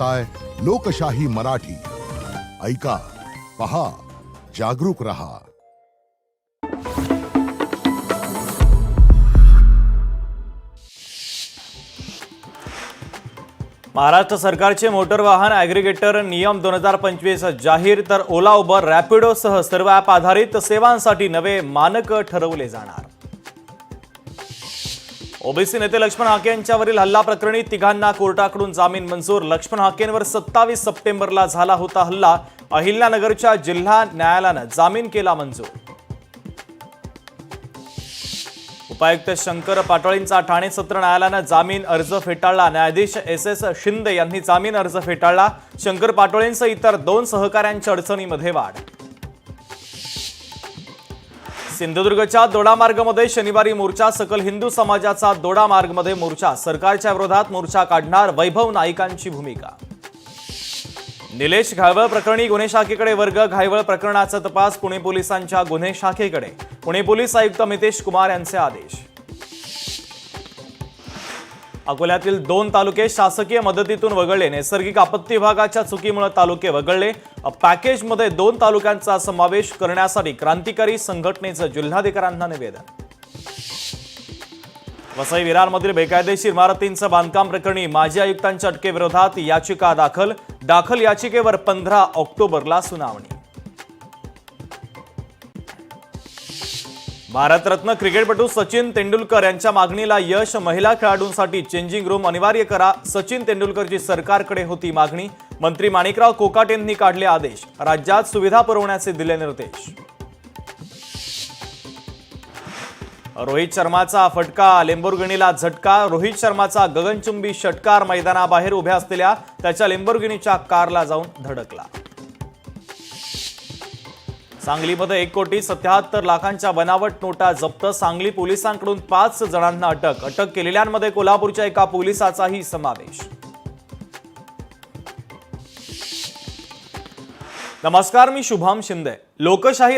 काय लोकशाही मराठी ऐका, पहा, जागरूक रहा। महाराष्ट्र सरकारचे मोटर वाहन ॲग्रिगेटर नियम 2025 जाहीर, तर ओला उबर रॅपिडो सह सर्व ॲप आधारित सेवांसाठी नवे मानक ठरवले जाणार। ओबीसी नेते लक्ष्मण हाके यांच्यावरील हल्ला प्रकरणी तिघांना कोर्टाकडून जामीन मंजूर। लक्ष्मण हाकेंवर 27 सप्टेंबरला झाला होता हल्ला, अहिल्यानगरच्या जिल्हा न्यायालयाने जामीन केला मंजूर। उपायुक्त शंकर पाटोळेंचा ठाणे सत्र न्यायालयाने जामीन अर्ज फेटाळला। न्यायाधीश एस शिंदे यांनी जामीन अर्ज फेटाळला। शंकर पाटोळेंसह इतर 2 सहकाऱ्यांच्या अडचणीमध्ये वाढ। सिंधुदुर्गच्या दोडामार्गमध्ये शनिवारी मोर्चा, सकल हिंदू समाजाचा दोडामार्गमध्ये मोर्चा। सरकारच्या विरोधात मोर्चा काढणार, वैभव नाईकांची भूमिका। निलेश घायवळ प्रकरणी गुन्हे शाखेकडे वर्ग, घायवळ प्रकरणाचा तपास पुणे पोलिसांच्या गुन्हे शाखेकडे। पुणे पोलीस आयुक्त मितेश कुमार यांचे आदेश। अकोल्यातील 2 तालुके शासकीय मदतीतून वगळले, नैसर्गिक आपत्ती विभागाच्या चुकीमुळे तालुके वगळले। पॅकेजमध्ये 2 तालुक्यांचा समावेश करण्यासाठी क्रांतिकारी संघटनेचं जिल्हाधिकाऱ्यांना निवेदन। वसई विरारमधील बेकायदेशीर इमारतींचं बांधकाम प्रकरणी माजी आयुक्तांच्या अटकेविरोधात याचिका दाखल याचिकेवर 15 ऑक्टोबरला सुनावणी। भारतरत्न क्रिकेटपटू सचिन तेंडुलकर यांच्या मागणीला यश, महिला खेळाडूंसाठी चेंजिंग रूम अनिवार्य करा। सचिन तेंडुलकरची सरकारकडे होती मागणी, मंत्री माणिकराव कोकाटेंनी काढले आदेश। राज्यात सुविधा पुरवण्याचे दिले निर्देश। रोहित शर्माचा फटका, लेम्बोर्गिनीला झटका। रोहित शर्माचा गगनचुंबी षटकार मैदानाबाहेर उभ्या असलेल्या त्याच्या लेम्बोर्गिनीच्या कारला जाऊन धडकला। सांगलीमध्ये 1,77,00,000च्या बनावट नोटा जप्त। सांगली पोलिसांकडून 5 जणांना अटक केलेल्यांमध्ये कोल्हापूरच्या एका पोलिसाचाही समावेश। नमस्कार, मी शुभम शिंदे। लोकशाही